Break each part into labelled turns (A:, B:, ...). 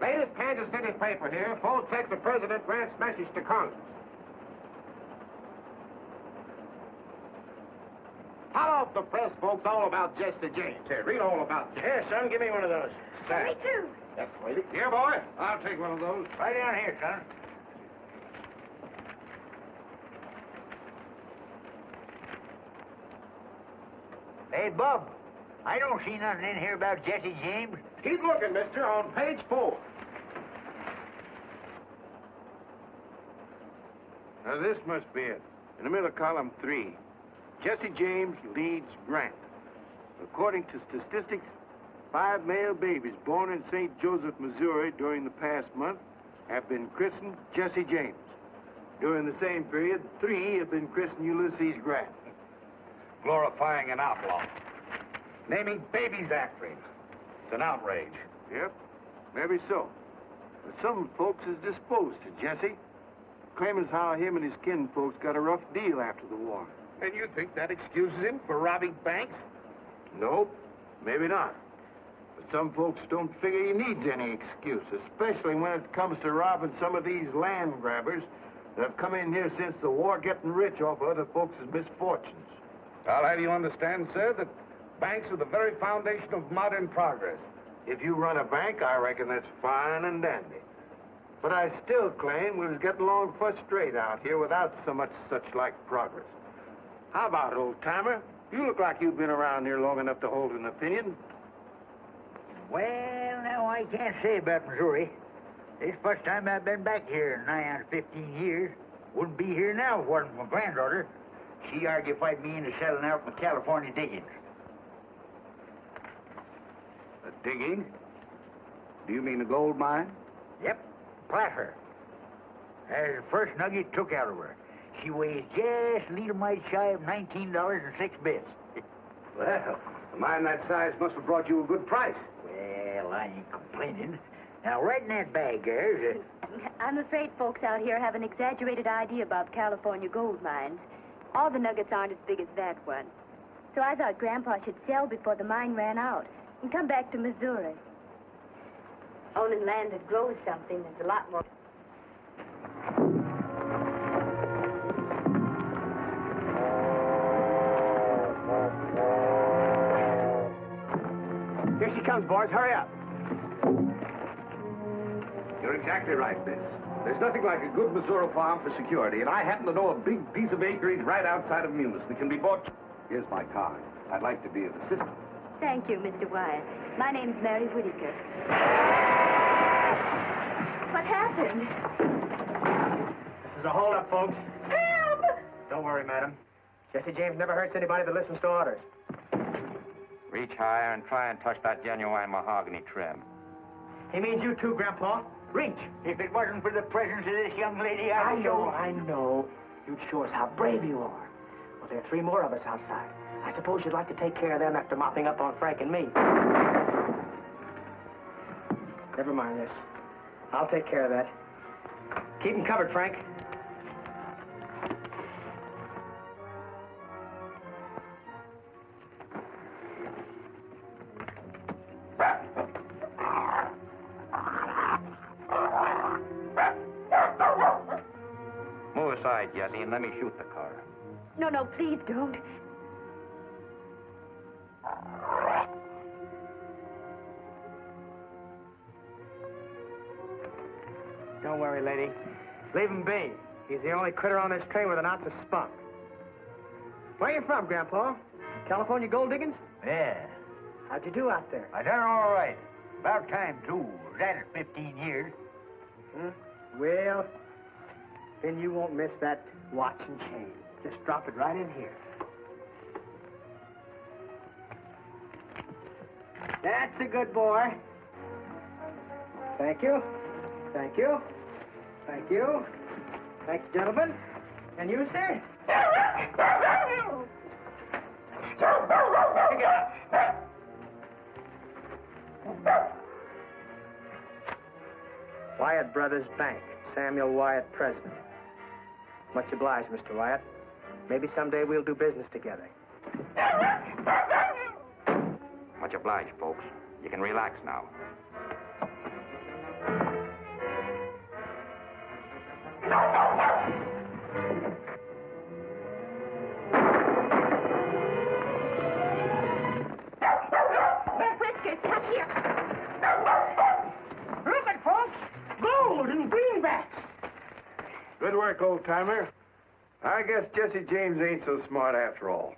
A: Latest Kansas City paper here. Full text of President Grant's message to Congress. Tell off the press folks all about Jesse James. Here, read all about Jesse.
B: Here, son, give me one of those.
C: Me too.
A: Yes, lady. Here, boy. I'll take one of those.
B: Right down here, son. Hey, Bub, I don't see nothing in here about Jesse James.
A: Keep looking, mister, on page 4.
D: Now, this must be it. In the middle of column 3, Jesse James leads Grant. According to statistics, 5 male babies born in St. Joseph, Missouri during the past month have been christened Jesse James. During the same period, 3 have been christened Ulysses Grant.
A: Glorifying an outlaw. Naming babies after him. It's an outrage.
D: Yep, maybe so. But some folks is disposed to Jesse. Claim as how him and his kinfolks got a rough deal after the war.
A: And you think that excuses him for robbing banks?
D: Nope, maybe not. But some folks don't figure he needs any excuse, especially when it comes to robbing some of these land grabbers that have come in here since the war, getting rich off of other folks' misfortunes.
A: I'll have you understand, sir, that banks are the very foundation of modern progress.
D: If you run a bank, I reckon that's fine and dandy. But I still claim we was getting along first rate out here without so much such-like progress. How about it, old-timer? You look like you've been around here long enough to hold an opinion.
B: Well, now, I can't say about Missouri. This is the first time I've been back here in nigh on 15 years. Wouldn't be here now if it wasn't for my granddaughter. She argufied me into settling out my California diggings.
A: A digging? Do you mean a gold mine?
B: Yep, placer. That's the first nugget took out of her. She weighs just a little mite shy of $19.06.
A: Well, a mine that size must have brought you a good price.
B: Well, I ain't complaining. Now, right in that bag, there's
C: I'm afraid folks out here have an exaggerated idea about California gold mines. All the nuggets aren't as big as that one. So I thought Grandpa should sell before the mine ran out and come back to Missouri. Owning land that grows something is a lot more...
A: Here she comes, boys. Hurry up. You're exactly right, Miss. There's nothing like a good Missouri farm for security, and I happen to know a big piece of acreage right outside of Munis that can be bought. Here's my card. I'd like to be of assistance.
C: Thank you, Mr. Wyatt. My name's Mary Whitaker. What happened?
E: This is a holdup, folks.
C: Help!
E: Don't worry, madam. Jesse James never hurts anybody that listens to orders.
F: Reach higher and try and touch that genuine mahogany trim.
E: He means you too, Grandpa. Reach.
B: If it wasn't for the presence of this young lady, I'd
E: I know. You'd show us how brave you are. Well, there are 3 more of us outside. I suppose you'd like to take care of them after mopping up on Frank and me. Never mind this. I'll take care of that. Keep them covered, Frank.
F: Move aside, Jesse, and let me shoot the car.
C: No, no, please don't.
E: Don't worry, lady. Leave him be. He's the only critter on this train with an ounce of spunk. Where you from, Grandpa? California gold diggings?
B: Yeah,
E: How'd you do out there?
B: I done all right. About time, too. Was at it 15 years.
E: Well, then you won't miss that watch and chain. Just drop it right in here. That's a good boy. Thank you. Thank you. Thank you. Thank you, gentlemen. And you, sir? Wyatt Brothers Bank. Samuel Wyatt, president. Much obliged, Mr. Wyatt. Maybe someday we'll do business together.
F: Much obliged, folks. You can relax now.
D: Good work, old-timer. I guess Jesse James ain't so smart after all.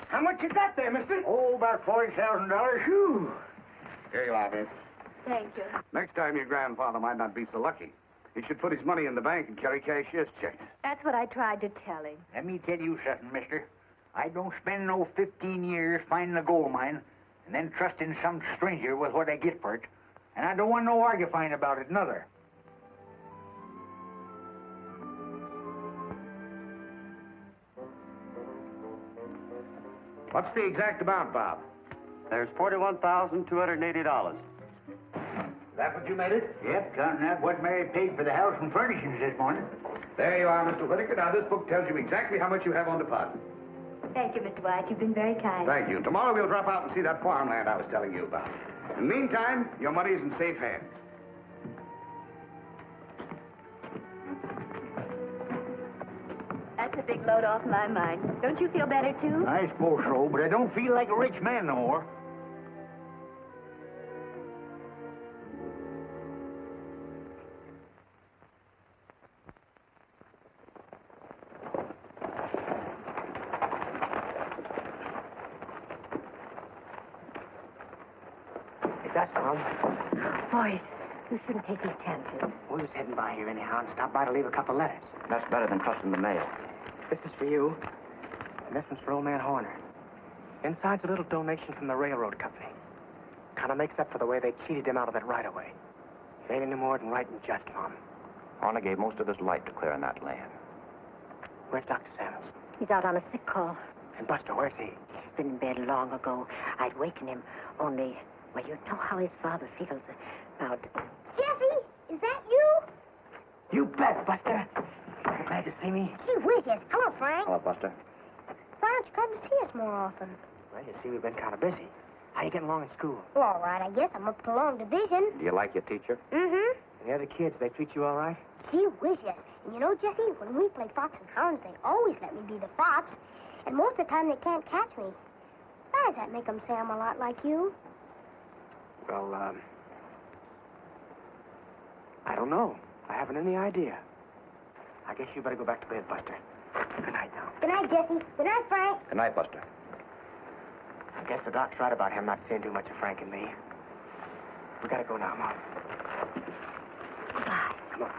E: How much you got there, mister?
B: Oh, about $40,000. Whew.
A: Here you are, miss.
C: Thank you.
A: Next time your grandfather might not be so lucky. He should put his money in the bank and carry cashier's checks.
C: That's what I tried to tell him.
B: Let me tell you something, mister. I don't spend no 15 years finding a gold mine and then trusting some stranger with what I get for it. And I don't want no argufying about it, neither.
A: What's the exact amount, Bob?
G: There's $41,280.
B: That what you made it? Yep, son. That's what Mary paid for the house and furnishings this morning.
A: There you are, Mr. Whitaker. Now, this book tells you exactly how much you have on deposit.
C: Thank you, Mr. White. You've been very kind.
A: Thank you. Tomorrow we'll drop out and see that farmland I was telling you about. In the meantime, your money's in safe hands.
C: That's a big load off my mind. Don't you feel better, too?
B: I suppose so, but I don't feel like a rich man no more.
E: That's Mom.
C: Boys, you shouldn't take these chances.
E: We was heading by here anyhow and stopped by to leave a couple letters.
G: That's better than trusting the mail.
E: This is for you, and this one's for old man Horner. Inside's a little donation from the railroad company. Kind of makes up for the way they cheated him out of that right-of-way. It ain't any more than right and just, Mom.
G: Horner gave most of his life to clearing that land.
E: Where's Dr. Samuels?
H: He's out on a sick call.
E: And Buster, where's he?
H: He's been in bed long ago. I'd waken him, only, well, you know how his father feels about...
I: Jesse, is that you?
E: You bet, Buster. You glad to see me?
I: Gee whiz, yes. Hello, Frank.
G: Hello, Buster.
I: Why don't you come to see us more often?
E: Well, you see, we've been kind of busy. How you getting along in school?
I: Well, all right, I guess. I'm up to long division.
G: Do you like your teacher?
I: Mm-hmm.
E: And the other kids, they treat you all right?
I: Gee whiz, yes. And you know, Jesse, when we play fox and hounds, they always let me be the fox. And most of the time, they can't catch me. Why does that make them say I'm a lot like you?
E: Well, I don't know. I haven't any idea. I guess you better go back to bed, Buster. Good night now.
I: Good night, Jesse. Good night, Frank.
G: Good night, Buster.
E: I guess the doc's right about him not seeing too much of Frank and me. We gotta go now, Mom.
H: Goodbye.
E: Come on.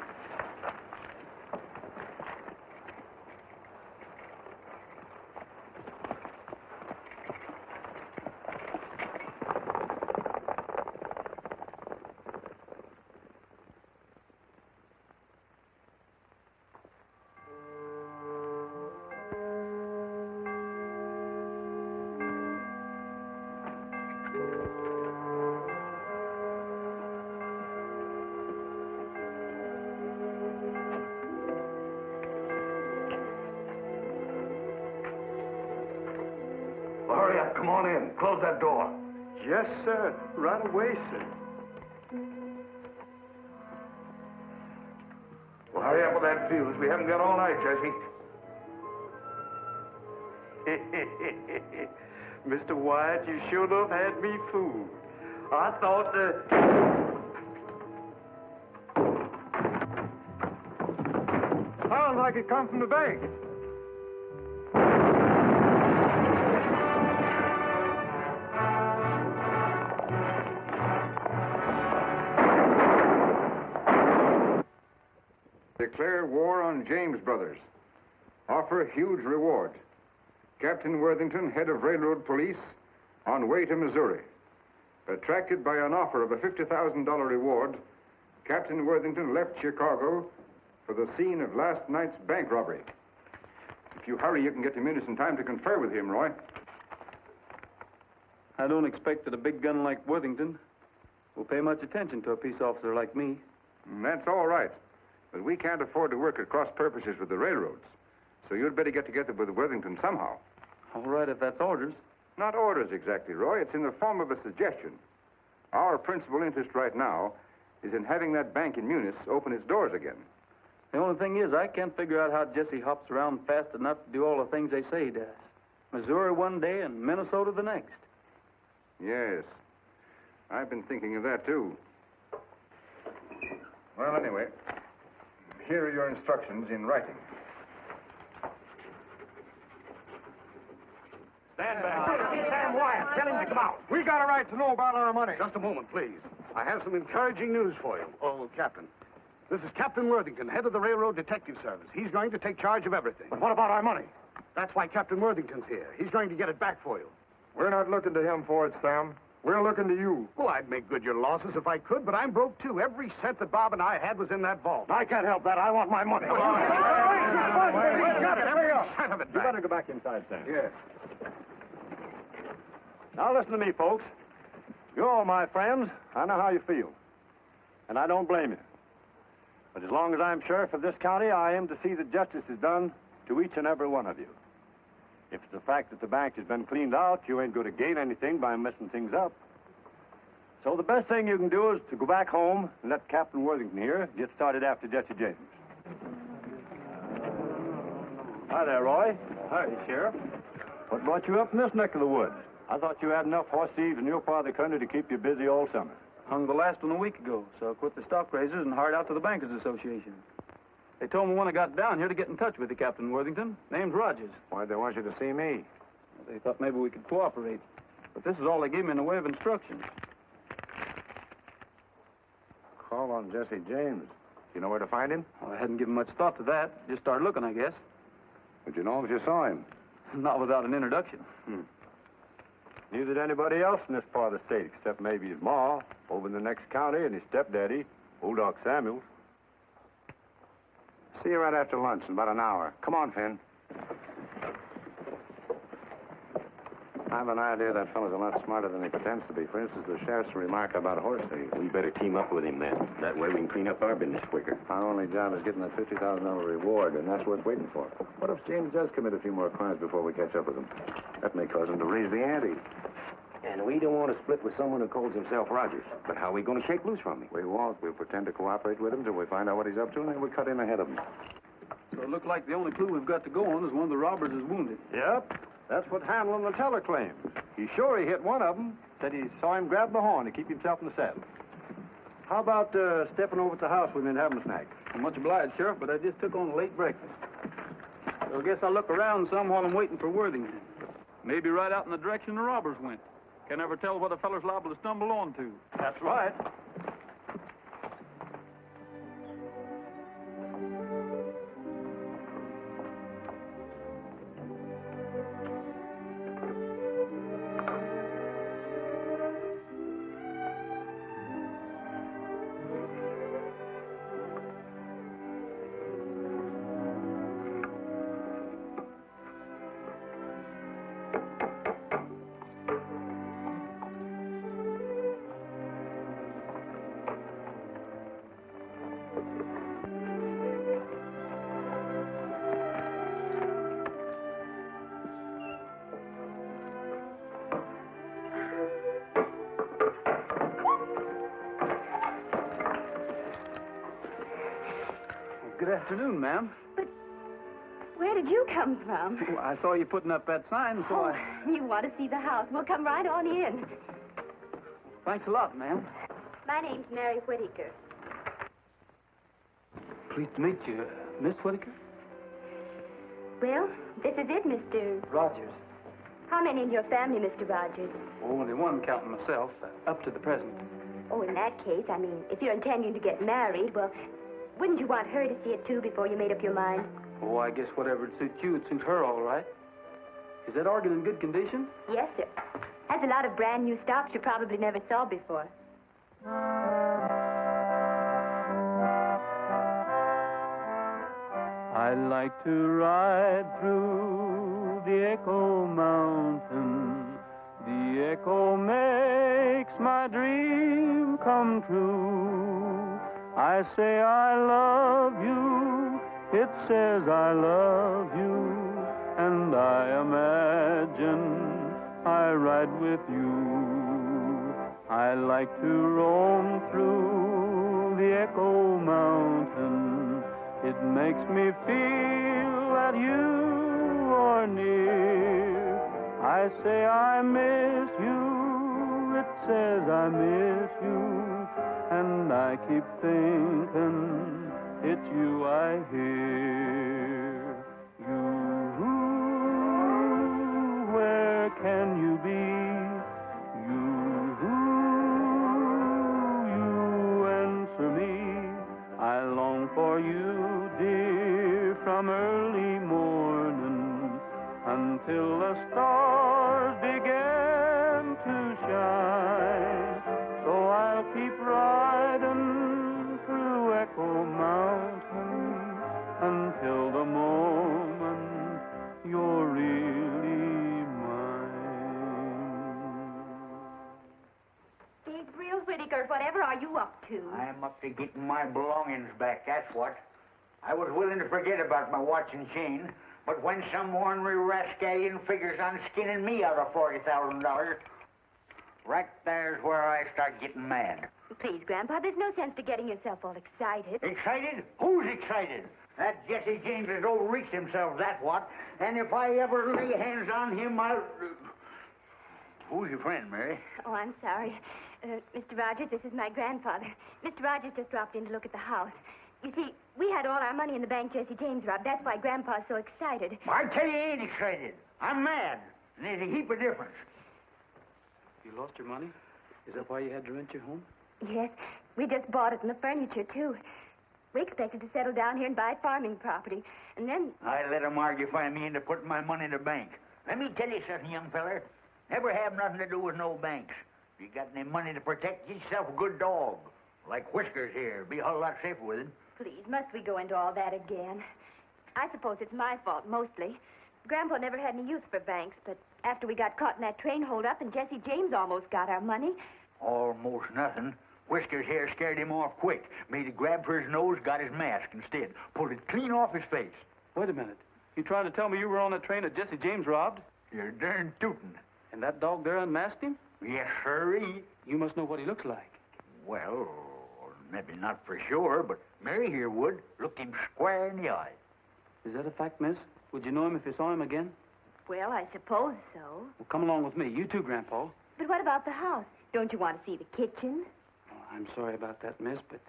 A: Hurry up. Come on in. Close that door.
D: Yes, sir. Right away, sir.
A: Well, hurry up with that fuse. We haven't got all night, Jesse.
D: Mr. White, you sure enough had me fooled. I thought Sounds like it come from the bank.
J: Declare war on James Brothers. Offer a huge reward. Captain Worthington, head of railroad police, on way to Missouri. Attracted by an offer of a $50,000 reward, Captain Worthington left Chicago for the scene of last night's bank robbery. If you hurry, you can get to Munis in time to confer with him, Roy.
K: I don't expect that a big gun like Worthington will pay much attention to a peace officer like me.
J: That's all right. But we can't afford to work at cross purposes with the railroads. So you'd better get together with Worthington somehow.
K: All right, if that's orders.
J: Not orders exactly, Roy. It's in the form of a suggestion. Our principal interest right now is in having that bank in Munis open its doors again.
K: The only thing is, I can't figure out how Jesse hops around fast enough to do all the things they say he does. Missouri one day and Minnesota the next.
J: Yes. I've been thinking of that, too.
A: Well, anyway,
J: Here are your instructions in writing.
A: Stand back. Sam Wyatt, tell him to come out.
J: We got a right to know about our money.
A: Just a moment, please. I have some encouraging news for you. Oh, Captain. This is Captain Worthington, head of the Railroad Detective Service. He's going to take charge of everything.
J: But what about our money?
A: That's why Captain Worthington's here. He's going to get it back for you.
J: We're not looking to him for it, Sam. We're looking to you.
A: Well, I'd make good your losses if I could, but I'm broke, too. Every cent that Bob and I had was in that vault.
J: I can't help that. I want my money.
A: We got it. Every cent of it
L: You
A: back.
L: better go back inside, Sam.
A: Yes.
L: Now listen to me, folks. You're all my friends. I know how you feel. And I don't blame you. But as long as I'm sheriff of this county, I am to see that justice is done to each and every one of you. If it's the fact that the bank has been cleaned out, you ain't going to gain anything by messing things up. So the best thing you can do is to go back home and let Captain Worthington here get started after Jesse James. Hi there, Roy.
K: Hi, Sheriff.
L: What brought you up in this neck of the woods? I thought you had enough horse thieves in your part of the country to keep you busy all summer.
K: Hung the last one a week ago, so I quit the stock raisers and hired out to the Bankers Association. They told me when I got down here to get in touch with you, Captain Worthington. Name's Rogers.
J: Why'd they want you to see me?
K: They thought maybe we could cooperate. But this is all they gave me in the way of instructions.
J: Call on Jesse James. You know where to find him?
K: Well, I hadn't given much thought to that. Just started looking, I guess.
J: Would you know if you saw him?
K: Not without an introduction.
L: Neither did anybody else in this part of the state, except maybe his ma, over in the next county, and his stepdaddy, old Doc Samuels.
J: See you right after lunch in about an hour. Come on, Finn. I have an idea that fellow's a lot smarter than he pretends to be. For instance, the sheriff's remark about horse thieves.
G: We better team up with him then. That way we can clean up our business quicker.
J: Our only job is getting that $50,000 reward, and that's worth waiting for. What if James does commit a few more crimes before we catch up with him? That may cause him to raise the ante.
G: And we don't want to split with someone who calls himself Rogers. But how are we going to shake loose from him?
J: We won't. We'll pretend to cooperate with him till we find out what he's up to, and then we'll cut in ahead of him.
K: So it looked like the only clue we've got to go on is one of the robbers is wounded.
L: Yep. That's what Hamlin, the teller, claims. He's sure he hit one of them. Said he saw him grab the horn to keep himself in the saddle. How about stepping over to the house with me and having a snack?
K: I'm much obliged, Sheriff, but I just took on a late breakfast. So I guess I'll look around some while I'm waiting for Worthington. Maybe right out in the direction the robbers went. Can never tell what a feller's liable to stumble onto.
L: That's right.
K: Good afternoon, ma'am.
C: But where did you come from?
K: Well, I saw you putting up that sign, so
C: You want to see the house? We'll come right on in.
K: Thanks a lot, ma'am.
C: My name's Mary Whittaker.
K: Pleased to meet you, Miss Whittaker.
C: Well, this is it, Mr.
K: Rogers.
C: How many in your family, Mr. Rogers?
K: Only one, counting myself, up to the present.
C: Oh, in that case, I mean, if you're intending to get married, well, wouldn't you want her to see it, too, before you made up your mind?
K: Oh, I guess whatever would suit you, would suit her all right. Is that organ in good condition?
C: Yes, sir. Has a lot of brand new stock you probably never saw before.
M: I like to ride through the Echo Mountain. The echo makes my dream come true. I say I love you, it says I love you, and I imagine I ride with you. I like to roam through the Echo Mountain. It makes me feel that you are near. I say I miss you, it says I miss you, and I keep thinking it's you I hear. You, where can you be? You answer me. I long for you, dear, from early morning until the stars begin to shine. So I'll keep riding through Echo Mountain until the moment you're really mine.
C: Gabriel Whitaker, whatever are you up to?
B: I'm up to getting my belongings back, that's what. I was willing to forget about my watch and chain, but when some ornery rascallion figures on skinning me out of $40,000, right there's where I start getting mad.
C: Please, Grandpa, there's no sense to getting yourself all excited.
B: Excited? Who's excited? That Jesse James has overreached himself, that's what. And if I ever lay hands on him, I'll... Who's your friend, Mary?
C: Oh, I'm sorry. Mr. Rogers, this is my grandfather. Mr. Rogers just dropped in to look at the house. You see, we had all our money in the bank Jesse James robbed. That's why Grandpa's so excited.
B: I tell you, he ain't excited. I'm mad. And there's a heap of difference.
K: You lost your money? Is that why you had to rent your home?
C: Yes, we just bought it and the furniture, too. We expected to settle down here and buy farming property. And then...
B: I let him argufy me into putting my money in the bank. Let me tell you something, young feller. Never have nothing to do with no banks. If you got any money to protect, get yourself a good dog. Like Whiskers here. Be a whole lot safer with him.
C: Please, must we go into all that again? I suppose it's my fault, mostly. Grandpa never had any use for banks, but after we got caught in that train holdup and Jesse James almost got our money...
B: Almost nothing. Whiskers here scared him off quick. Made a grab for his nose, got his mask instead. Pulled it clean off his face.
K: Wait a minute. You trying to tell me you were on that train that Jesse James robbed?
B: You're darn tootin'.
K: And that dog there unmasked him?
B: Yes, sirree.
K: You must know what he looks like.
B: Well, maybe not for sure, but Mary here would. Looked him square in the eye.
K: Is that a fact, miss? Would you know him if you saw him again?
C: Well, I suppose so.
K: Well, come along with me. You too, Grandpa.
C: But what about the house? Don't you want to see the kitchen?
K: Oh, I'm sorry about that, miss, but...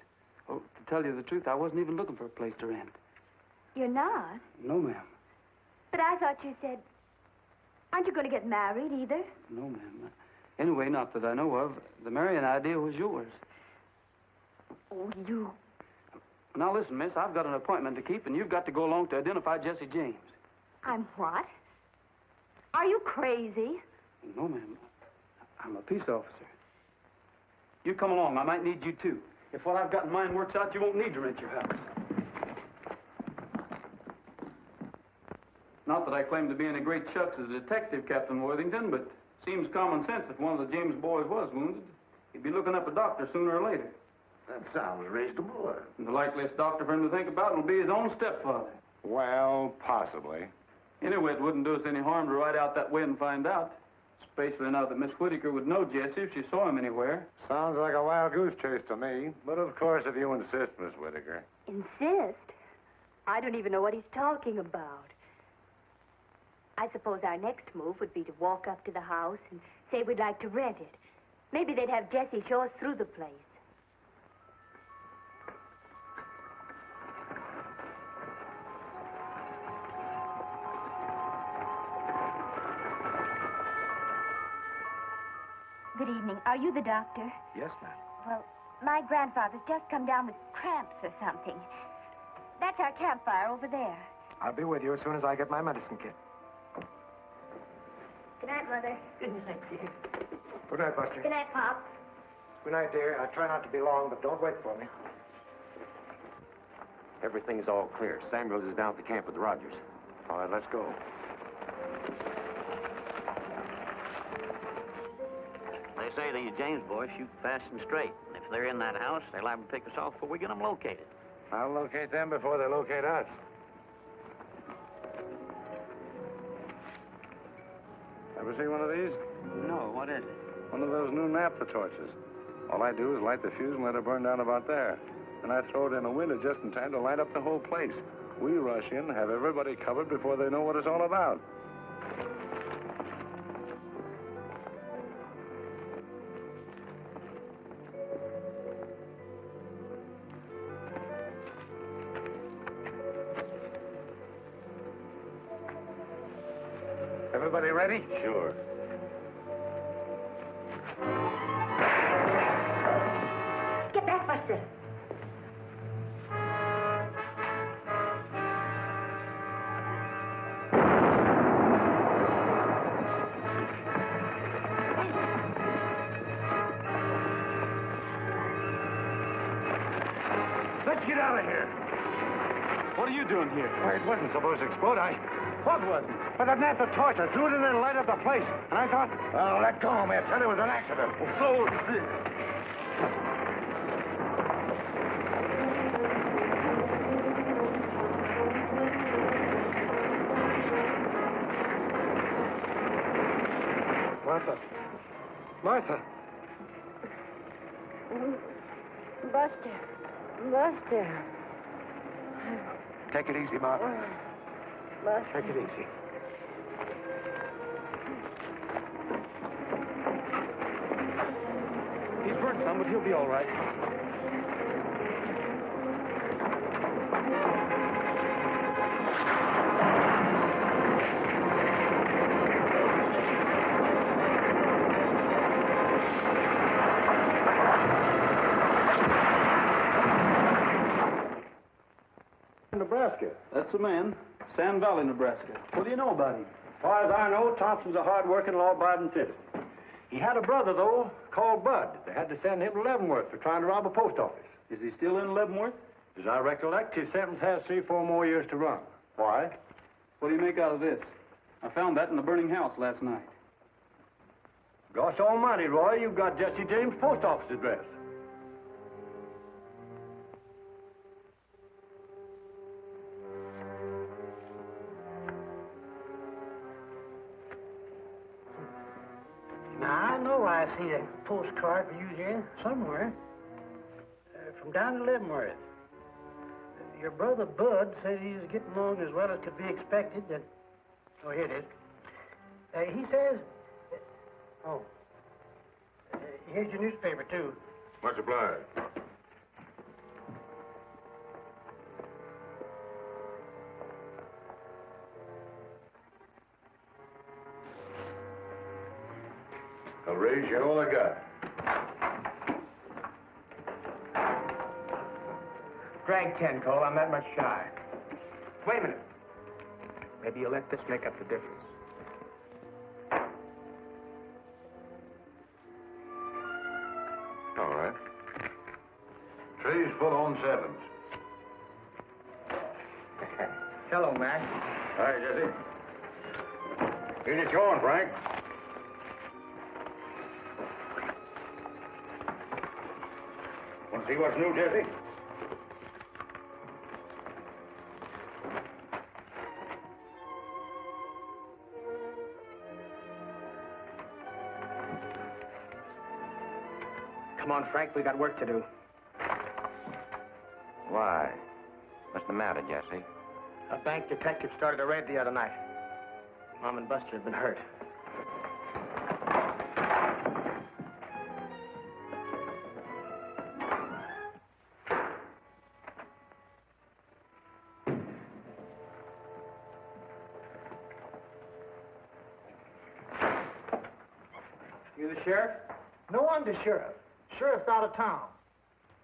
K: Oh, to tell you the truth, I wasn't even looking for a place to rent.
C: You're not?
K: No, ma'am.
C: But I thought you said... Aren't you going to get married, either?
K: No, ma'am. Anyway, not that I know of. The marrying idea was yours.
C: Oh, you...
K: Now, listen, miss, I've got an appointment to keep, and you've got to go along to identify Jesse James.
C: I'm what? Are you crazy?
K: No, ma'am. I'm a peace officer. You come along. I might need you, too. If what I've got in mind works out, you won't need to rent your house. Not that I claim to be any great shucks as a detective, Captain Worthington, but seems common sense if one of the James boys was wounded. He'd be looking up a doctor sooner or later.
A: That sounds reasonable.
K: And the likeliest doctor for him to think about will be his own stepfather.
J: Well, possibly.
K: Anyway, it wouldn't do us any harm to ride out that way and find out. Especially now that Miss Whitaker would know Jesse if she saw him anywhere.
J: Sounds like a wild goose chase to me. But of course, if you insist, Miss Whitaker.
C: Insist? I don't even know what he's talking about. I suppose our next move would be to walk up to the house and say we'd like to rent it. Maybe they'd have Jesse show us through the place. Good evening. Are you the doctor?
E: Yes, ma'am.
C: Well, my grandfather's just come down with cramps or something. That's our campfire over there.
E: I'll be with you as soon as I get my medicine kit.
I: Good night, Mother.
C: Good night, dear.
E: Good night, Buster.
I: Good night, Pop.
E: Good night, dear. I'll try not to be long, but don't wait for me.
G: Everything's all clear. Samuels is down at the camp with the Rogers.
J: All right, let's go.
N: They say the James boys shoot fast and straight. If they're in that house, they're liable to pick us off before we get them located.
J: I'll locate them before they locate us. Ever see one of these?
N: No, what is it?
J: One of those new naphtha torches. All I do is light the fuse and let it burn down about there. And I throw it in a window just in time to light up the whole place. We rush in, have everybody covered before they know what it's all about. Everybody ready?
G: Sure.
H: Get back, Buster.
J: Let's get out of here.
L: What are you doing here?
J: Well, it wasn't supposed to explode.
L: What wasn't?
J: But that Natteford torch, I threw it in there and light up the place. And I thought, oh, let go, man. Tell it was an accident.
L: So,
J: Martha. Martha.
C: Buster. Buster.
J: Take it easy, Martha.
C: Buster.
J: Take it easy.
L: he's burnt some, but he'll be all right.
K: Nebraska. That's the man. Sand Valley, Nebraska. What do you know about him?
L: As far as I know, Thompson's a hard-working, law-abiding citizen. He had a brother, though, called Bud. They had to send him to Leavenworth for trying to rob a post office.
K: Is he still in Leavenworth?
L: As I recollect, his sentence has 3-4 more years to run. Why?
K: What do you make out of this? I found that in the burning house last night.
L: Gosh almighty, Roy, you've got Jesse James' post office address.
B: Now, I know I see a postcard for you here somewhere. From down in Leavenworth. Your brother Bud said he was getting along as well as could be expected. And, oh, here it is. He says... here's your newspaper, too.
J: Much obliged. I'll raise you all I got.
E: Drag 10, Cole. I'm that much shy. Wait a minute. Maybe you'll let this make up the difference.
J: All right. Tray's full on sevens.
E: Hello, Mac.
J: Hi, Jesse. Here's it going, Frank. Want to see what's new, Jesse?
E: Come on, Frank. We got work to do.
F: Why? What's the matter, Jesse?
E: A bank detective started a raid the other night. Mom and Buster have been hurt.
B: You the sheriff? No, I'm the sheriff. Sheriff's out of town.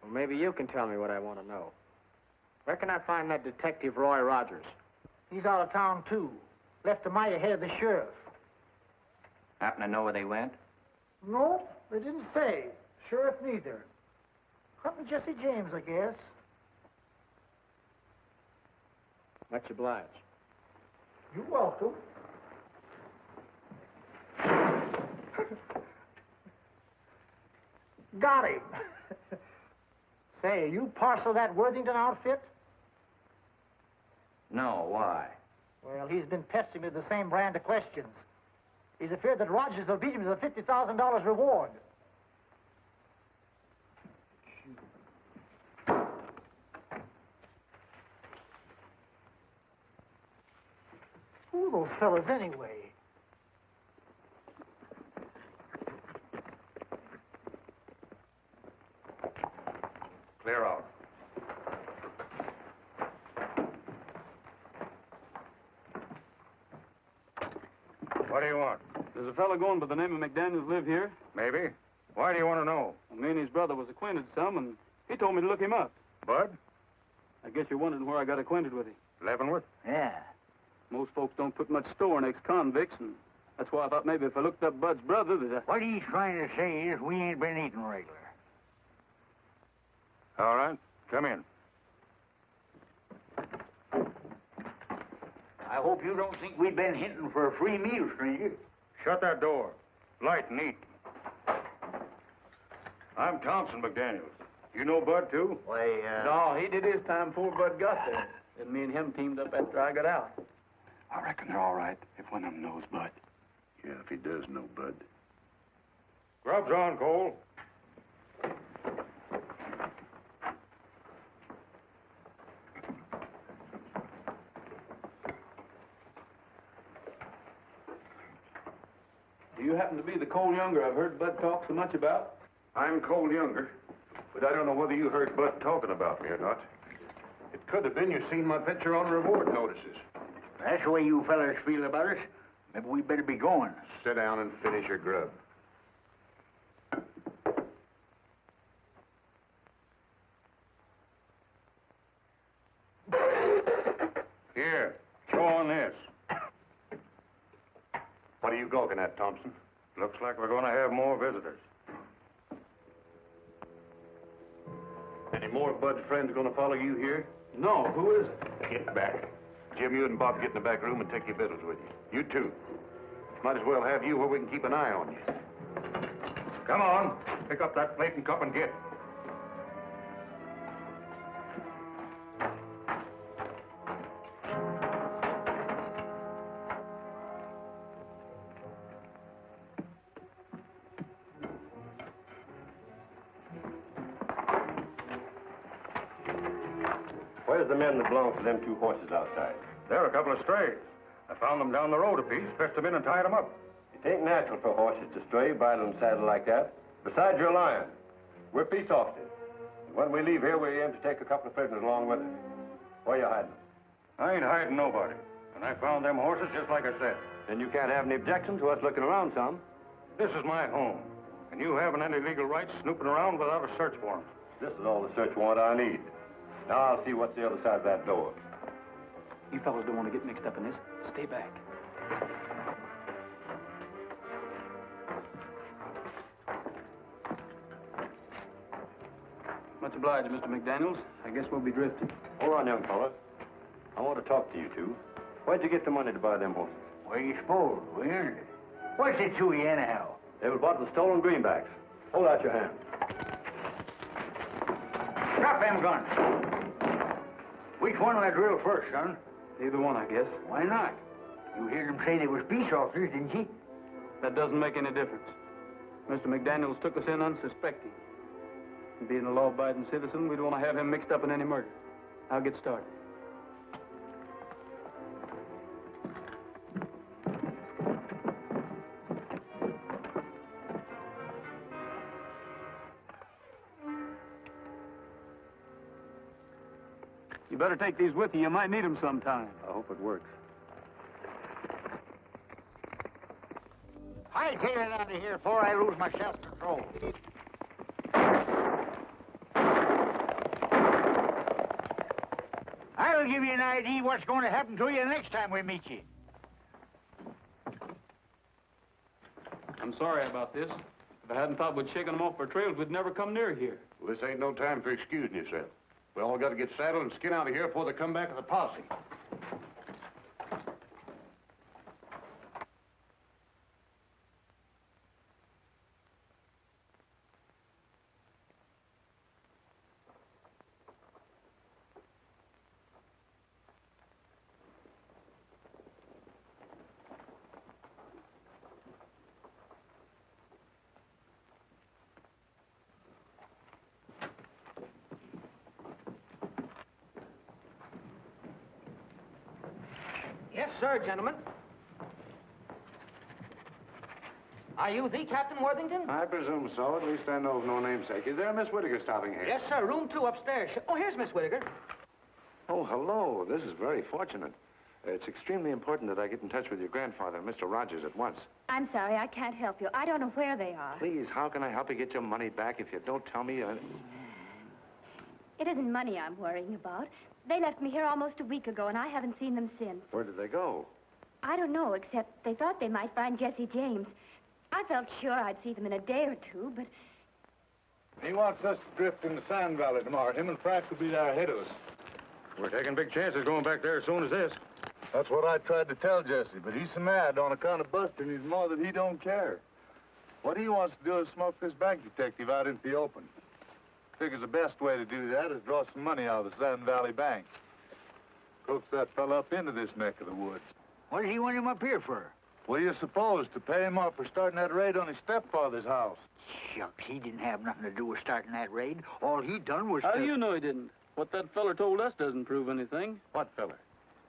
E: Well, maybe you can tell me what I want to know. Where can I find that detective Roy Rogers?
B: He's out of town, too. Left a mile ahead of the sheriff.
F: Happen to know where they went?
B: No, they didn't say. Sheriff neither. Hunting Jesse James, I guess.
E: Much obliged.
B: You're welcome. Got him. Say, you parcel that Worthington outfit?
F: No, why?
B: Well, he's been pestering me with the same brand of questions. He's afraid that Rogers will beat him to the $50,000 reward. Who are those fellas anyway?
J: Clear out. What do you want?
K: There's a fellow going by the name of McDaniels live here.
J: Maybe. Why do you want to know?
K: Well, me and his brother was acquainted some, and he told me to look him up.
J: Bud?
K: I guess you're wondering where I got acquainted with him.
J: Leavenworth?
B: Yeah.
K: Most folks don't put much store in ex-convicts, and that's why I thought maybe if I looked up Bud's brother that
B: What he's trying to say is we ain't been eating regular.
J: All right. Come in.
B: I hope you don't think we've been hinting for a free meal, stranger.
J: Shut that door. Light and eat. I'm Thompson McDaniels. You know Bud, too?
B: Why,
K: No, he did his time before Bud got there. And me and him teamed up after I got out.
O: I reckon they're all right if one of them knows Bud.
D: Yeah, if he does know Bud.
J: Grub's on, Cole.
K: Do you happen to be the Cole Younger I've heard Bud talk so much about?
J: I'm Cole Younger, but I don't know whether you heard Bud talking about me or not. It could have been you seen my picture on reward notices.
B: that's the way you fellas feel about us. Maybe we better be going.
J: Sit down and finish your grub. Here, chew on this. What are you gawking at, Thompson? Looks like we're going to have more visitors. Any more of Bud's friends going to follow you here?
K: No, who is it?
J: Get back. Jim, you and Bob get in the back room and take your victuals with you. You too. Might as well have you where we can keep an eye on you. Come on. Pick up that plate and cup and get.
L: Where's the men that belong to them two horses outside?
J: They're a couple of strays. I found them down the road a piece, fetched them in and tied them up.
L: It ain't natural for horses to stray, bridle and saddle like that. Besides, you're lying. We're peace officers. And when we leave here, we aim to take a couple of prisoners along with us. Where you hiding them?
J: I ain't hiding nobody. And I found them horses just like I said.
L: Then you can't have any objection to us looking around some.
J: This is my home. And you haven't any legal rights snooping around without a search warrant.
L: This is all the search warrant I need. Now I'll see what's the other side of that door.
O: You fellas don't want to get mixed up in this. Stay back.
K: Much obliged, Mr. McDaniels. I guess we'll be drifting.
L: Hold on, young fella. I want to talk to you two. Where'd you get the money to buy them horses?
B: Where you supposed? We earned it. What's it to you anyhow?
L: They were bought with stolen greenbacks. Hold out your hand.
B: Drop them guns. Which one will I drill first, son?
K: Either one, I guess.
B: Why not? You heard them say they was peace officers, didn't you?
K: That doesn't make any difference. Mr. McDaniels took us in unsuspecting. And being a law-abiding citizen, we don't want to have him mixed up in any murder. I'll get started. You better take these with you. You might need them sometime.
J: I hope it works.
B: Hightail it out of here before I lose my self-control. I'll give you an idea what's going to happen to you the next time we meet you.
K: I'm sorry about this. If I hadn't thought we'd shaken them off our trails, we'd never come near here.
J: Well, this ain't no time for excusing yourself. We all got to get saddled and skin out of here before they come back with the posse.
E: Yes, sir, gentlemen. Are you the Captain Worthington?
J: I presume so. At least I know of no namesake. Is there a Miss Whittaker stopping here?
E: Yes, sir. Room 2 upstairs. Oh, here's Miss Whittaker.
J: Oh, hello. This is very fortunate. It's extremely important that I get in touch with your grandfather and Mr. Rogers at once.
C: I'm sorry, I can't help you. I don't know where they are.
J: Please, how can I help you get your money back if you don't tell me?
C: It isn't money I'm worrying about. They left me here almost a week ago, and I haven't seen them since.
J: Where did they go?
C: I don't know, except they thought they might find Jesse James. I felt sure I'd see them in a day or two, but...
J: He wants us to drift into Sand Valley tomorrow. Him and Frank will be there ahead of us. We're taking big chances going back there as soon as this.
D: That's what I tried to tell Jesse, but he's so mad on account of busting his mother that he don't care. What he wants to do is smoke this bank detective out into the open. Figures the best way to do that is draw some money out of the Sand Valley Bank. Coax that fella up into this neck of the woods.
B: What does he want him up here for?
D: What do you suppose? To pay him off for starting that raid on his stepfather's house.
B: Shucks, he didn't have nothing to do with starting that raid. All he done was...
K: How do you know he didn't? What that feller told us doesn't prove anything.
J: What feller?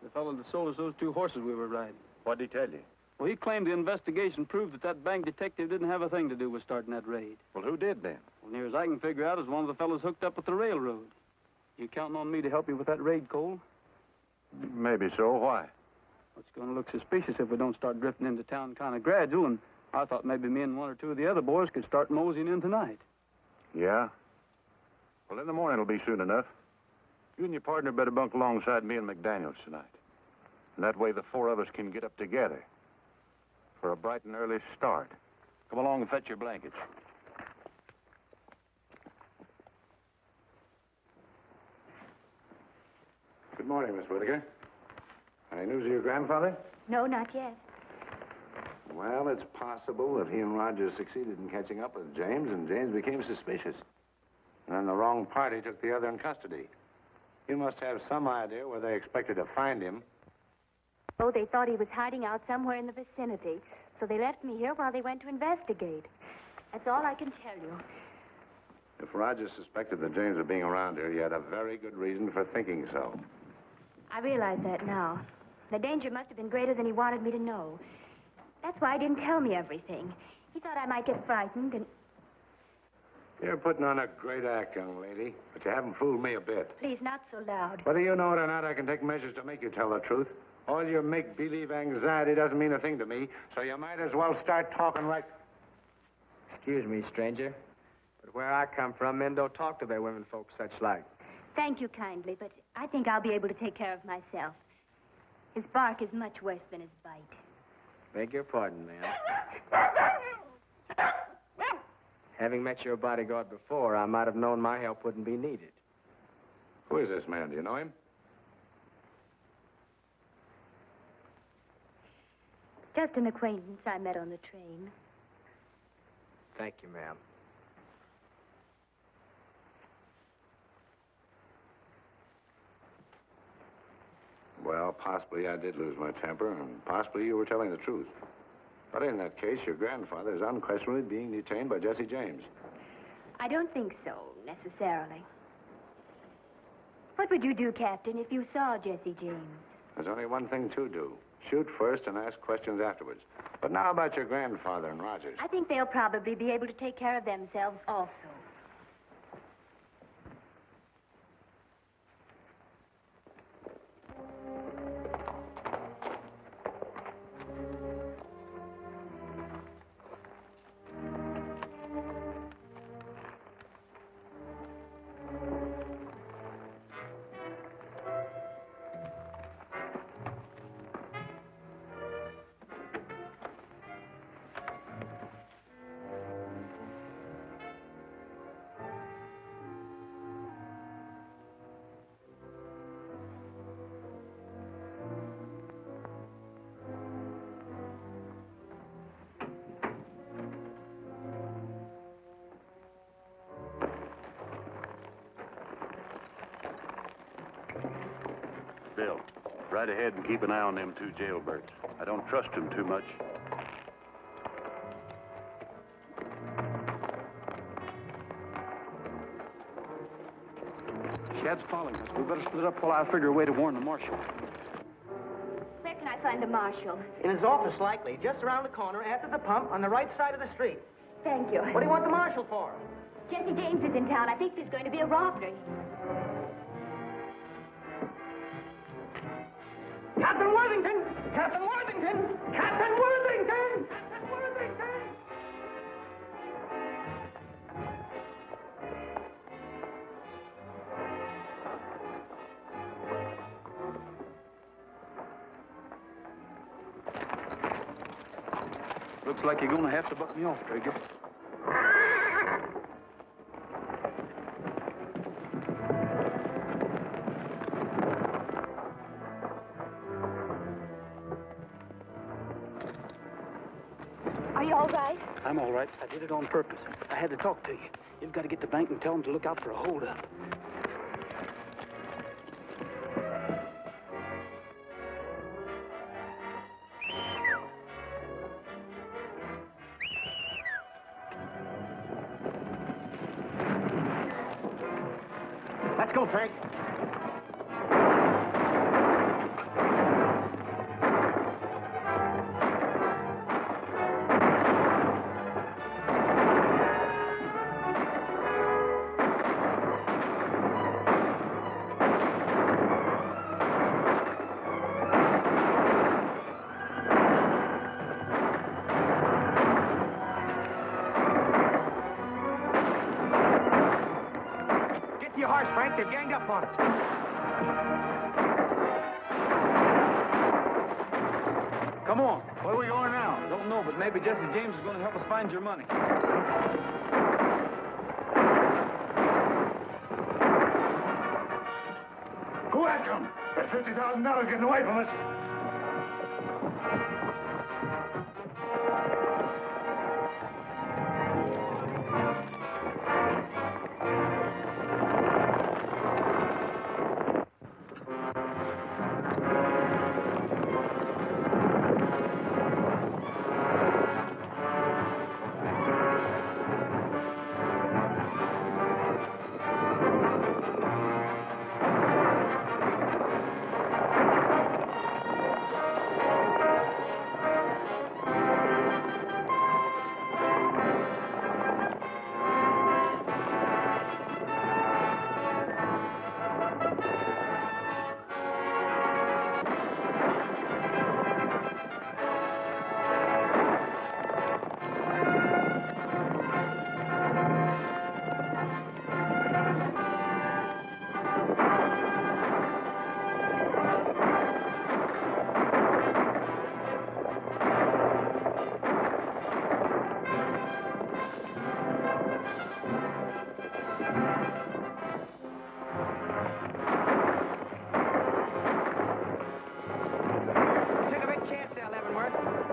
K: The fellow that sold us those 2 horses we were riding.
J: What'd he tell you?
K: Well, he claimed the investigation proved that that bank detective didn't have a thing to do with starting that raid.
J: Well, who did then?
K: Well, near as I can figure out, is one of the fellows hooked up with the railroad. You counting on me to help you with that raid, Cole?
J: Maybe so. Why?
K: It's going to look suspicious if we don't start drifting into town kind of gradual, and I thought maybe me and 1 or 2 of the other boys could start moseying in tonight.
J: Yeah? Well, in the morning it'll be soon enough. You and your partner better bunk alongside me and McDaniels tonight. And that way the 4 of us can get up together for a bright and early start. Come along and fetch your blankets. Good morning, Miss Whittaker. Any news of your grandfather?
C: No, not yet.
A: Well, it's possible that he and Rogers succeeded in catching up with James, and James became suspicious. And then the wrong party took the other in custody. You must have some idea where they expected to find him.
C: Oh, they thought he was hiding out somewhere in the vicinity, so they left me here while they went to investigate. That's all I can tell you.
A: If Rogers suspected that James was being around here, he had a very good reason for thinking so.
C: I realize that now. The danger must have been greater than he wanted me to know. That's why he didn't tell me everything. He thought I might get frightened and...
A: You're putting on a great act, young lady, but you haven't fooled me a bit.
C: Please, not so loud.
A: Whether you know it or not, I can take measures to make you tell the truth. All your make-believe anxiety doesn't mean a thing to me, so you might as well start talking right...
E: Excuse me, stranger, but where I come from, men don't talk to their women folks such like.
C: Thank you kindly, but I think I'll be able to take care of myself. His bark is much worse than his bite.
E: Beg your pardon, ma'am. Having met your bodyguard before, I might have known my help wouldn't be needed.
A: Who is this man? Do you know him?
C: Just an acquaintance I met on the train.
E: Thank you, ma'am.
A: Well, possibly I did lose my temper, and possibly you were telling the truth. But in that case, your grandfather is unquestionably being detained by Jesse James.
C: I don't think so, necessarily. What would you do, Captain, if you saw Jesse James?
A: There's only one thing to do. Shoot first and ask questions afterwards. But now about your grandfather and Rogers.
C: I think they'll probably be able to take care of themselves also.
L: Bill, right ahead and keep an eye on them 2 jailbirds. I don't trust them too much.
O: Chad's following us. We better split up while I figure a way to warn the marshal.
C: Where can I find the marshal?
E: In his office, likely. Just around the corner, after the pump, on the right side of the street.
C: Thank you.
E: What do you want the marshal for?
C: Jesse James is in town. I think there's going to be a robbery.
E: Captain Worthington! Captain Worthington! Captain Worthington! Captain Worthington!
K: Looks like you're gonna have to buck me off, Trigger.
C: Are you all right?
O: I'm all right. I did it on purpose. I had to talk to you. You've got to get to the bank and tell them to look out for a holdup.
E: Let's go, Frank. Get to your horse, Frank. They've ganged up on us.
K: Come on. Where are we going now? Don't know, but maybe Jesse James is going to help us find your money.
L: Go after him. That's $50,000 getting away from us.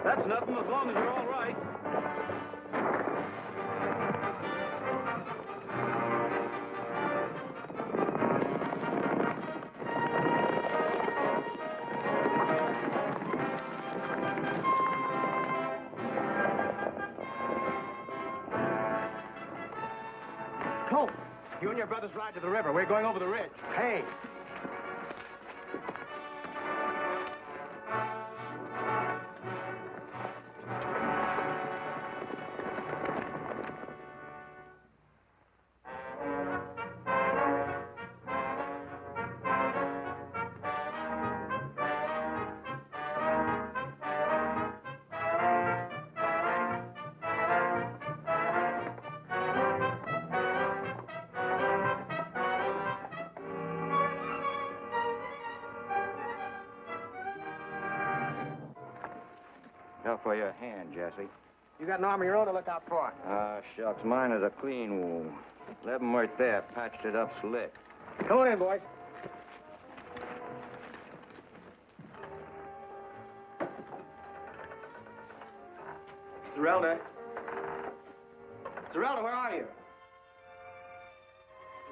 K: That's nothing as long as you're all right.
E: Colt, you and your brothers ride to the river. We're going over the ridge. Hey.
F: Now for your hand, Jesse.
E: You got an arm of your own to look out for.
F: Shucks, mine is a clean wound. 11 right there, patched it up slick.
E: Come on in, boys.
K: Zerelda. Zerelda, where are you?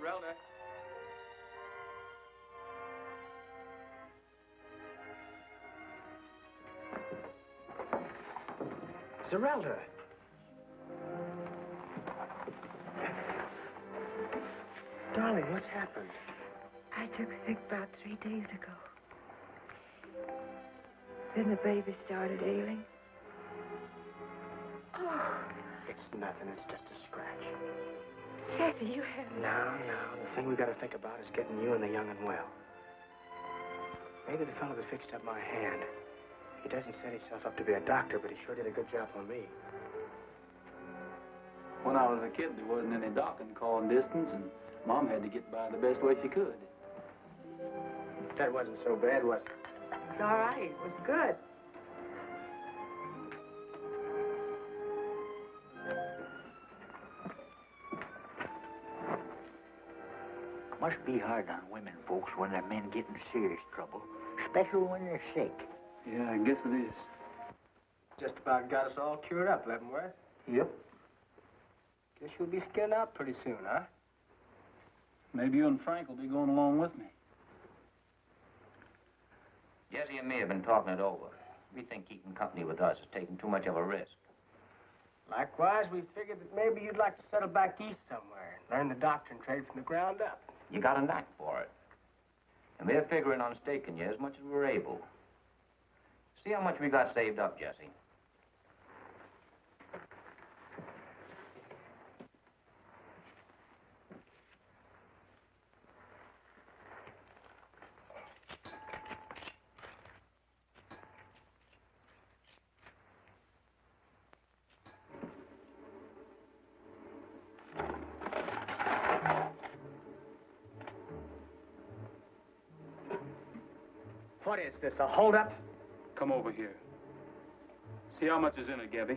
K: Zerelda.
E: Zerelda. Darling, what's happened?
P: I took sick about 3 days ago. Then the baby started ailing. Oh,
E: It's nothing. It's just a scratch.
P: Jesse, you haven't...
E: No. The thing we got to think about is getting you and the young and well. Maybe the fellow that fixed up my hand. He doesn't set himself up to be a doctor, but he sure did a good job on me.
O: When I was a kid, there wasn't any docking calling distance, and Mom had to get by the best way she could.
E: That wasn't so bad, was it?
P: It's all right. It was good.
B: Must be hard on women folks when their men get in serious trouble, especially when they're sick.
O: Yeah, I guess it is.
E: Just about got us all cured up, Leavenworth.
B: Yep.
E: Guess you'll be skinned out pretty soon, huh?
O: Maybe you and Frank will be going along with me.
F: Jesse and me have been talking it over. We think keeping company with us is taking too much of a risk.
E: Likewise, we figured that maybe you'd like to settle back east somewhere and learn the doctrine trade from the ground up.
F: You got a knack for it. And we're figuring on staking you as much as we're able. See how much we got saved up, Jesse.
E: What is this, a holdup?
K: Come over here. See how much is in it, Gabby.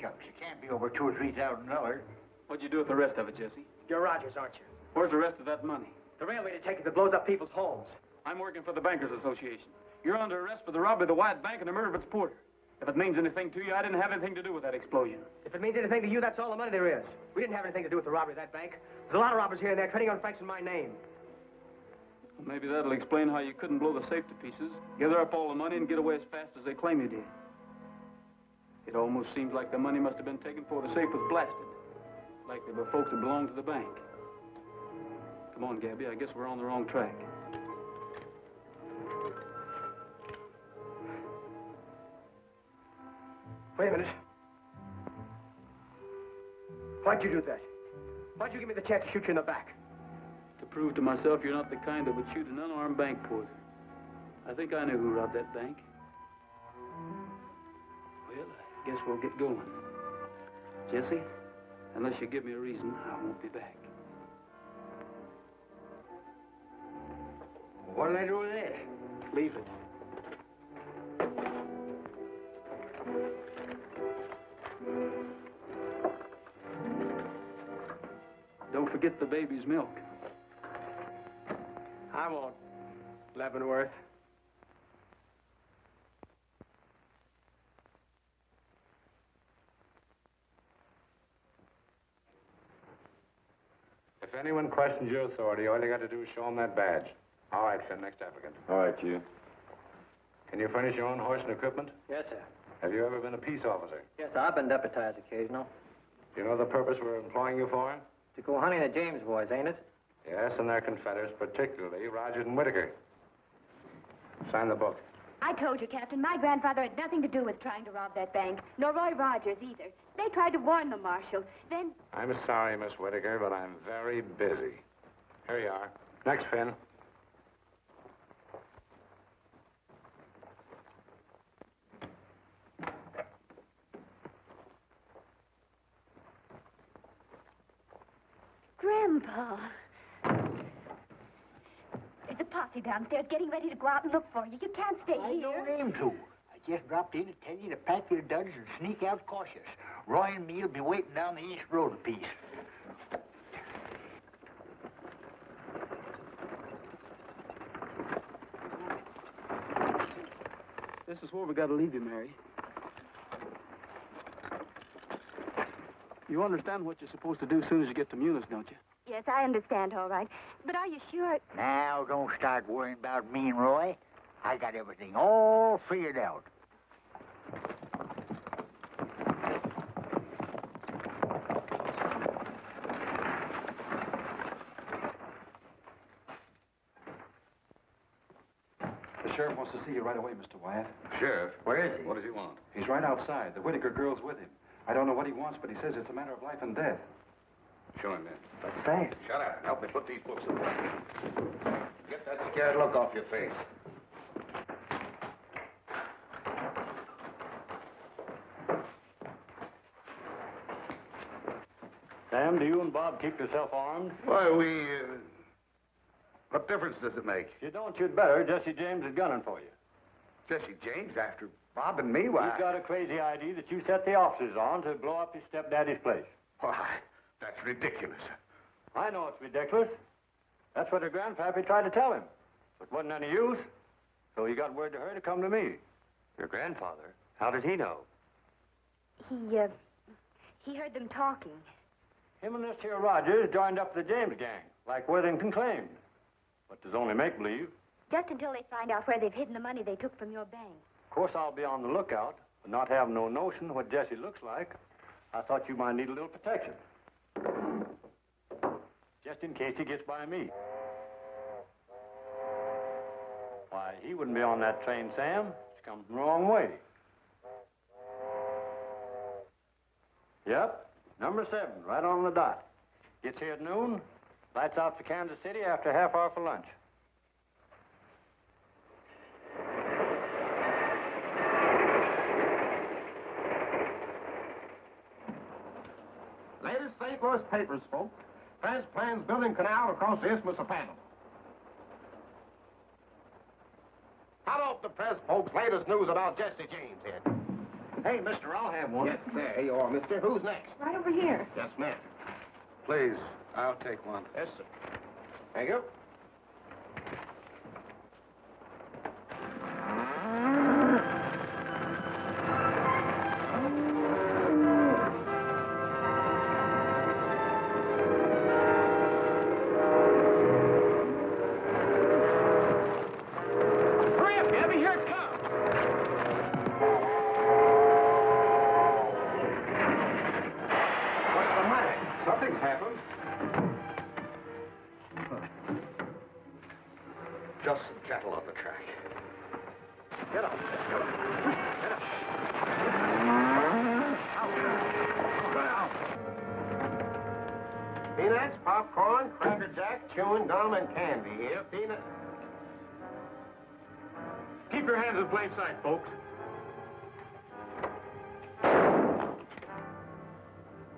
B: Shucks, it can't be over $2,000 or $3,000.
K: What'd you do with the rest of it, Jesse?
E: You're Rogers, aren't you?
K: Where's the rest of that money?
E: The railway detective that blows up people's homes.
K: I'm working for the Bankers Association. You're under arrest for the robbery of the Wyatt Bank and the murder of its porter. If it means anything to you, I didn't have anything to do with that explosion.
E: If it means anything to you, that's all the money there is. We didn't have anything to do with the robbery of that bank. There's a lot of robbers here and there trading on Frank's in my name.
K: Well, maybe that'll explain how you couldn't blow the safe to pieces, gather up all the money, and get away as fast as they claim you did. It almost seems like the money must have been taken before the safe was blasted. Like there were folks that belonged to the bank. Come on, Gabby, I guess we're on the wrong track.
E: Wait a minute. Why'd you do that? Why'd you give me the chance to shoot you in the back?
K: To prove to myself you're not the kind that would shoot an unarmed bank porter. I think I know who robbed that bank. Well, I guess we'll get going. Jesse, unless you give me a reason, I won't be back.
B: What'll I do with this?
E: Leave it.
K: Don't forget the baby's milk.
E: I won't, Leavenworth.
A: If anyone questions your authority, all you got to do is show them that badge. All right, Finn, next applicant.
L: All right, you.
A: Can you furnish your own horse and equipment?
Q: Yes, sir.
A: Have you ever been a peace officer?
Q: Yes, sir. I've been deputized occasional.
A: Do you know the purpose we're employing you for?
Q: To go hunting the James boys, ain't it?
A: Yes, and their confederates, particularly Rogers and Whitaker. Sign the book.
C: I told you, Captain, my grandfather had nothing to do with trying to rob that bank, nor Roy Rogers either. They tried to warn the marshal. Then...
A: I'm sorry, Miss Whitaker, but I'm very busy. Here you are. Next, Finn.
C: Grandpa. There's a posse downstairs getting ready to go out and look for you. You can't stay
B: I
C: here.
B: don't aim to. I just dropped in to tell you to pack your duds and sneak out cautious. Roy and me'll be waiting down the east road a piece.
K: This is where we got to leave you, Mary. You understand what you're supposed to do as soon as you get to Munis, don't you?
C: Yes, I understand, all right. But are you sure?
B: Now, don't start worrying about me and Roy. I got everything all figured out.
R: The sheriff wants to see you right away, Mr. Wyatt.
A: Sheriff?
B: Where is he?
A: What does he want?
R: He's right outside. The Whitaker girl's with him. I don't know what he wants, but he says it's a matter of life and death.
A: Show him in.
E: But Sam.
A: Shut up. Help me put these books away. Get that scared look off your face.
L: Sam, do you and Bob keep yourself armed?
A: Why, what difference does it make?
L: You don't, you'd better. Jesse James is gunning for you.
A: Jesse James after Bob and me? Why?
L: He's got a crazy idea that you set the officers on to blow up his stepdaddy's place.
A: Why, that's ridiculous.
L: I know it's ridiculous. That's what her grandpappy tried to tell him. But wasn't any use. So he got word to her to come to me.
G: Your grandfather? How did he know?
C: He heard them talking.
L: Him and this here Rogers joined up the James gang, like Worthington claimed. But there's only make-believe.
C: Just until they find out where they've hidden the money they took from your bank.
L: Of course, I'll be on the lookout, but not having no notion what Jesse looks like, I thought you might need a little protection. Just in case he gets by me. Why, he wouldn't be on that train, Sam. It's come from the wrong way. Yep, number 7, right on the dot. Gets here at noon, lights out to Kansas City after a half hour for lunch.
S: Latest St. Louis papers, folks. Press plans building canal across the Isthmus of Panama. Hot off the press, folks. Latest news about Jesse James here. Hey, mister, I'll have one. Yes, there you are, mister. Who's next?
C: Right over here.
S: Yes, ma'am.
A: Please, I'll take one.
S: Yes, sir. Thank you. Hurry up, Gabby. Here it comes.
A: What's the matter? Something's happened. Just cattle on the track. Get up. Get up. Get up.
S: Peanuts, popcorn, Cracker Jack, chewing gum, and candy here. Peanut.
K: Keep your hands in plain sight, folks.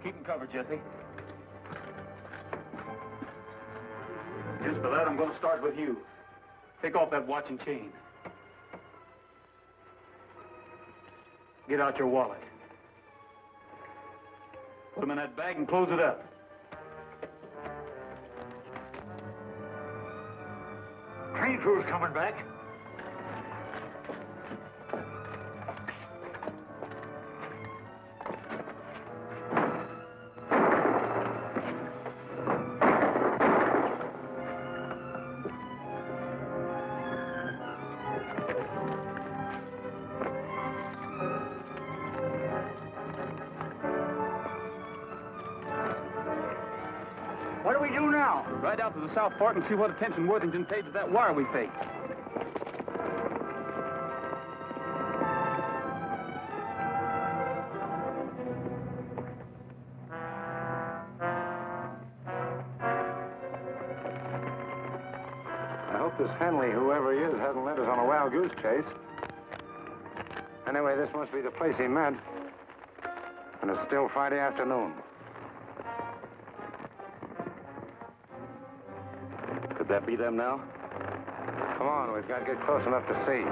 K: Keep them covered, Jesse. Just for that, I'm going to start with you. Take off that watch and chain. Get out your wallet. Put them in that bag and close it up.
B: Train crew's coming back.
K: What do we do now? Ride out to the South Fork and see what attention Worthington paid to that wire we faked.
A: I hope this Henley, whoever he is, hasn't led us on a wild goose chase. Anyway, this must be the place he meant. And it's still Friday afternoon. Could that be them now? Come on, we've got to get close enough to see.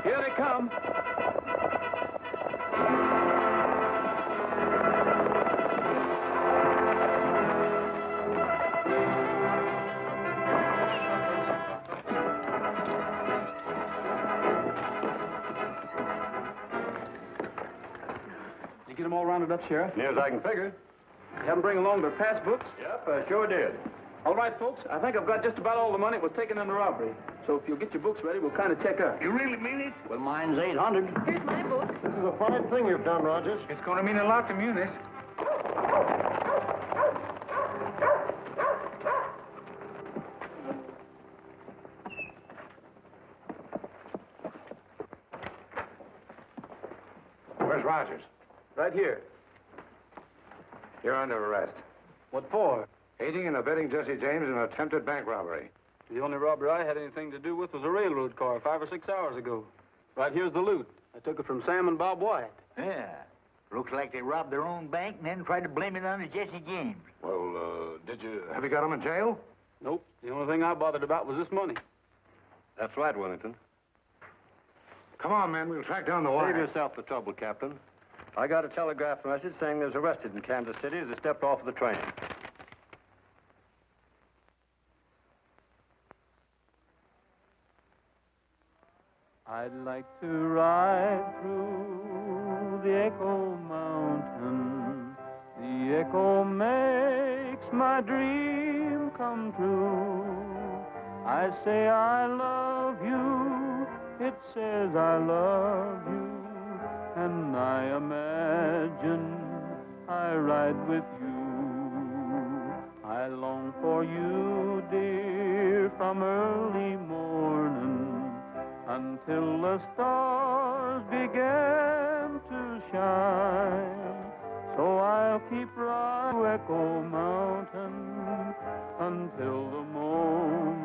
K: Here they come. You get them all rounded up, Sheriff?
L: Near as I can figure.
K: Have them bring along their passbooks?
L: Yep, I sure did.
K: All right, folks, I think I've got just about all the money that was taken in the robbery. So if you'll get your books ready, we'll kind of check up.
D: You really mean it?
N: Well, mine's 800.
C: Here's my book.
S: This is a fine thing you've done, Rogers.
D: It's going to mean a lot to Munis.
A: Where's Rogers?
K: Right here.
A: You're under arrest.
K: What for?
A: Aiding and abetting Jesse James in an attempted bank robbery.
K: The only robbery I had anything to do with was a railroad car 5 or 6 hours ago. Right here's the loot. I took it from Sam and Bob White.
B: Yeah. Looks like they robbed their own bank and then tried to blame it on Jesse James.
A: Well, have you got him in jail?
K: Nope. The only thing I bothered about was this money.
L: That's right, Wellington.
A: Come on, man. We'll track down the
L: Save
A: wire.
L: yourself the trouble, Captain. I got a telegraph message saying there's arrested in Kansas City as they stepped off of the train.
M: I'd like to ride through the Echo Mountain. The echo makes my dream come true. I say I love you, it says I love you, and I imagine I ride with you. I long for you, dear, from early morning until the stars began to shine. So I'll keep riding to Echo Mountain until the moment